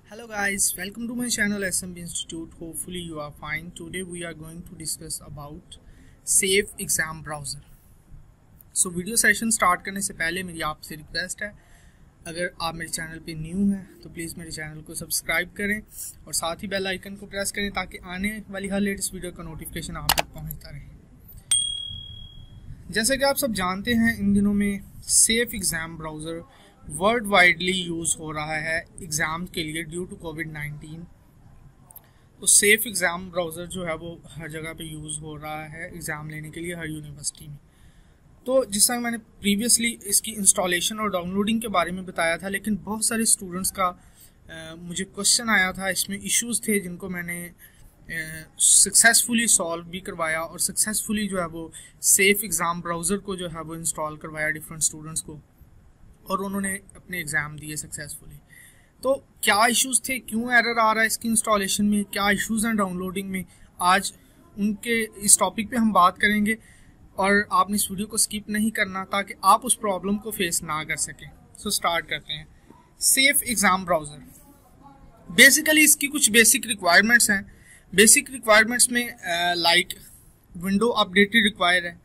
Hello guys, welcome to my channel SMB Institute. Hopefully you are fine. Today we are going to discuss about Safe Exam Browser. So video session start करने से पहले मेरी आपसे request है, अगर आप मेरे चैनल पे न्यू हैं तो प्लीज़ मेरे चैनल को सब्सक्राइब करें और साथ ही बेल आइकन को प्रेस करें ताकि आने वाली हर लेटेस्ट वीडियो का नोटिफिकेशन आप तक पहुंचता रहे। जैसे कि आप सब जानते हैं, इन दिनों में safe exam browser world widely use हो रहा है एग्ज़ाम के लिए ड्यू टू कोविड-19। तो सेफ एग्ज़ाम ब्राउज़र जो है वो हर जगह पे यूज़ हो रहा है एग्ज़ाम लेने के लिए हर यूनिवर्सिटी में। तो जिस तरह मैंने प्रीवियसली इसकी इंस्टॉलेशन और डाउनलोडिंग के बारे में बताया था, लेकिन बहुत सारे स्टूडेंट्स का मुझे क्वेश्चन आया था, इसमें इश्यूज़ थे जिनको मैंने सक्सेसफुली सॉल्व भी करवाया और सक्सेसफुली जो है वो सेफ एग्ज़ाम ब्राउज़र को जो है वो इंस्टॉल करवाया डिफरेंट स्टूडेंट्स को, और उन्होंने अपने एग्ज़ाम दिए सक्सेसफुली। तो क्या इश्यूज़ थे, क्यों एरर आ रहा है इसकी इंस्टॉलेशन में, क्या इश्यूज़ हैं डाउनलोडिंग में, आज उनके इस टॉपिक पे हम बात करेंगे और आपने इस वीडियो को स्किप नहीं करना ताकि आप उस प्रॉब्लम को फेस ना कर सकें। सो स्टार्ट करते हैं। सेफ एग्ज़ाम ब्राउज़र, बेसिकली इसकी कुछ बेसिक रिक्वायरमेंट्स हैं। बेसिक रिक्वायरमेंट्स में लाइक विंडो अपडेटेड रिक्वायर है,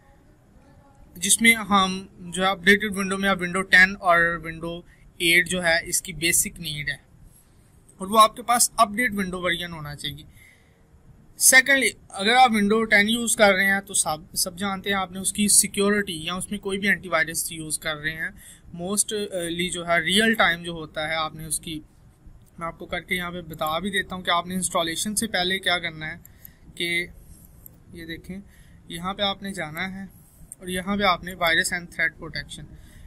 जिसमें हम जो है अपडेटेड विंडो में विंडो 10 और विंडो 8 जो है इसकी बेसिक नीड है और वो आपके पास अपडेट विंडो वर्जन होना चाहिए। सेकेंडली, अगर आप विंडो 10 यूज़ कर रहे हैं तो सब जानते हैं आपने उसकी सिक्योरिटी या उसमें कोई भी एंटीवायरस यूज़ कर रहे हैं, मोस्टली जो है रियल टाइम जो होता है आपने उसकी, मैं आपको करके यहाँ पे बता भी देता हूँ कि आपने इंस्टॉलेशन से पहले क्या करना है कि ये देखें, यहाँ पे आपने जाना है और यहाँ पे आपने वायरस एंड थ्रेड प्रोटेक्शन,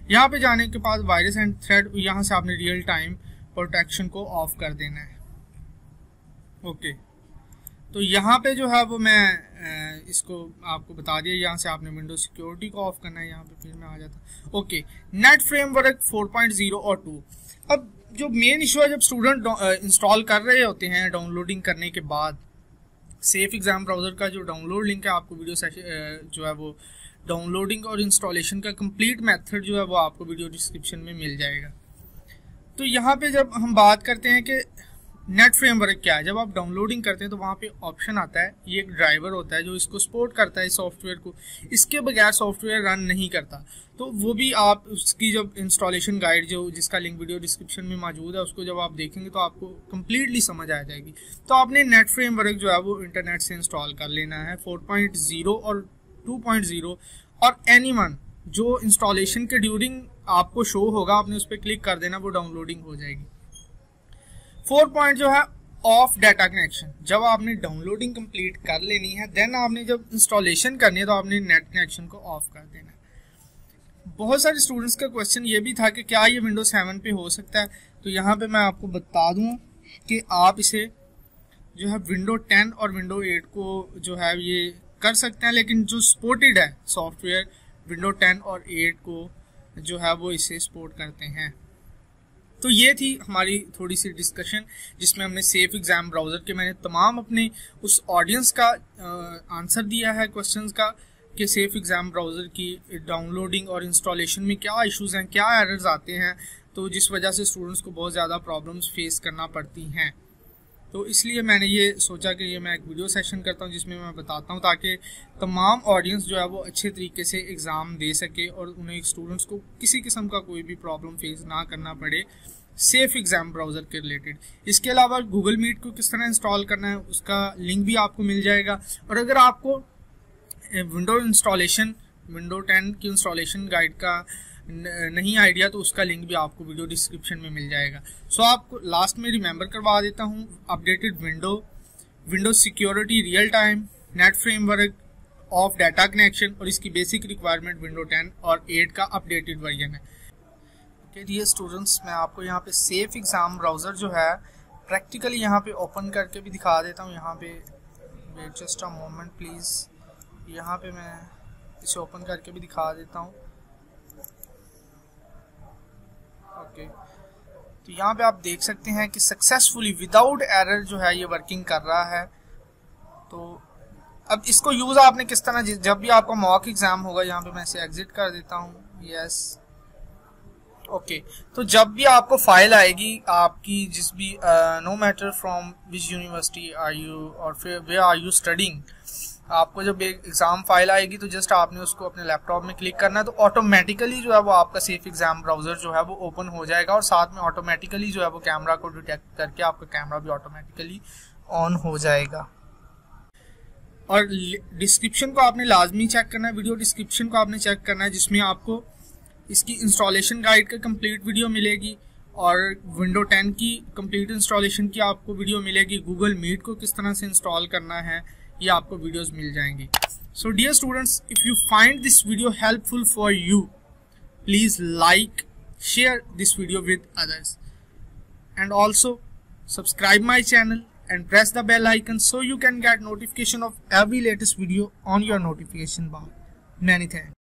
यहाँ पे जाने के बाद वायरस एंड थ्रेड, यहाँ से आपने रियल टाइम प्रोटेक्शन को ऑफ कर देना है। ओके, तो यहाँ पे जो है वो मैं इसको आपको बता दिया, यहाँ से आपने विंडो सिक्योरिटी को ऑफ करना है, यहाँ पे फिर मैं आ जाता। ओके, नेट फ्रेमवर्क 4.0 और 2। अब जो मेन इशू है, जब स्टूडेंट इंस्टॉल कर रहे होते हैं, डाउनलोडिंग करने के बाद सेफ एग्जाम ब्राउज़र का जो डाउनलोड लिंक है, आपको वीडियो सेशन जो है वो डाउनलोडिंग और इंस्टॉलेशन का कंप्लीट मेथड जो है वो आपको वीडियो डिस्क्रिप्शन में मिल जाएगा। तो यहाँ पे जब हम बात करते हैं कि नेट फ्रेमवर्क क्या है, जब आप डाउनलोडिंग करते हैं तो वहाँ पे ऑप्शन आता है, ये एक ड्राइवर होता है जो इसको सपोर्ट करता है सॉफ्टवेयर को, इसके बगैर सॉफ्टवेयर रन नहीं करता। तो वो भी आप उसकी जब इंस्टॉलेशन गाइड जो जिसका लिंक वीडियो डिस्क्रिप्शन में मौजूद है, उसको जब आप देखेंगे तो आपको कम्प्लीटली समझ आ जाएगी। तो आपने नेट फ्रेमवर्क जो है वो इंटरनेट से इंस्टॉल कर लेना है, 4.0 और 2.0, और एनीवन जो इंस्टॉलेशन के ड्यूरिंग आपको शो होगा, आपने उस पर क्लिक कर देना, वो डाउनलोडिंग हो जाएगी। 4 पॉइंट जो है ऑफ डाटा कनेक्शन, जब आपने डाउनलोडिंग कंप्लीट कर लेनी है, देन आपने जब इंस्टॉलेशन करनी है तो आपने नेट कनेक्शन को ऑफ कर देना है। बहुत सारे स्टूडेंट्स का क्वेश्चन ये भी था कि क्या ये विंडो 7 पे हो सकता है, तो यहाँ पे मैं आपको बता दूँ कि आप इसे जो है विंडो 10 और विंडो 8 को जो है ये कर सकते हैं, लेकिन जो सपोर्टेड है सॉफ्टवेयर विंडो 10 और 8 को जो है वो इसे सपोर्ट करते हैं। तो ये थी हमारी थोड़ी सी डिस्कशन, जिसमें हमने सेफ एग्जाम ब्राउज़र के मैंने तमाम अपने उस ऑडियंस का आंसर दिया है क्वेश्चंस का कि सेफ एग्जाम ब्राउज़र की डाउनलोडिंग और इंस्टॉलेशन में क्या इश्यूज़ हैं, क्या एरर्स आते हैं, तो जिस वजह से स्टूडेंट्स को बहुत ज़्यादा प्रॉब्लम्स फेस करना पड़ती हैं। तो इसलिए मैंने ये सोचा कि ये मैं एक वीडियो सेशन करता हूँ जिसमें मैं बताता हूँ, ताकि तमाम ऑडियंस जो है वो अच्छे तरीके से एग्ज़ाम दे सके और उन्हें स्टूडेंट्स को किसी किस्म का कोई भी प्रॉब्लम फेस ना करना पड़े सेफ एग्ज़ाम ब्राउज़र के रिलेटेड। इसके अलावा गूगल मीट को किस तरह इंस्टॉल करना है उसका लिंक भी आपको मिल जाएगा, और अगर आपको विंडो इंस्टॉलेशन विंडो 10 की इंस्टॉलेशन गाइड का नहीं आइडिया तो उसका लिंक भी आपको वीडियो डिस्क्रिप्शन में मिल जाएगा। सो आपको लास्ट में रिमेंबर करवा देता हूँ, updated window security, real time, net framework, of data connection, और इसकी बेसिक रिक्वायरमेंट विंडो 10 और 8 का अपडेटेड वर्जन है। ओके डियर स्टूडेंट्स, मैं आपको यहाँ पे सेफ एग्ज़ाम ब्राउज़र जो है प्रैक्टिकली यहाँ पे ओपन करके भी दिखा देता हूँ। यहाँ पे wait just a moment please, यहाँ पे मैं इसे ओपन करके भी दिखा देता हूँ। ओके, तो यहाँ पे आप देख सकते हैं कि सक्सेसफुली विदाउट एरर जो है ये वर्किंग कर रहा है। तो अब इसको यूज़ आपने किस तरह, जब भी आपका मॉक एग्ज़ाम होगा, यहाँ पे मैं इसे एग्जिट कर देता हूँ, यस, ओके तो जब भी आपको फाइल आएगी आपकी जिस भी no matter from which university are you और फिर वे आर यू स्टडिंग, आपको जब एग्जाम फाइल आएगी तो जस्ट आपने उसको अपने लैपटॉप में क्लिक करना है, तो ऑटोमेटिकली जो है वो आपका सेफ एग्जाम ब्राउजर जो है वो ओपन हो जाएगा और साथ में ऑटोमेटिकली जो है वो कैमरा को डिटेक्ट करके आपका कैमरा भी ऑटोमेटिकली ऑन हो जाएगा। और डिस्क्रिप्शन को आपने लाजमी चेक करना है, वीडियो डिस्क्रिप्शन को आपने चेक करना है, जिसमें आपको इसकी इंस्टॉलेशन गाइड का कंप्लीट वीडियो मिलेगी और विंडो 10 की कंप्लीट इंस्टॉलेशन की आपको वीडियो मिलेगी। गूगल मीट को किस तरह से इंस्टॉल करना है ये आपको वीडियोस मिल जाएंगी। So dear students, if you find this video helpful for you, please like, share this video with others and also subscribe my channel and press the bell icon so you can get notification of every latest video on your notification bar. Many thanks.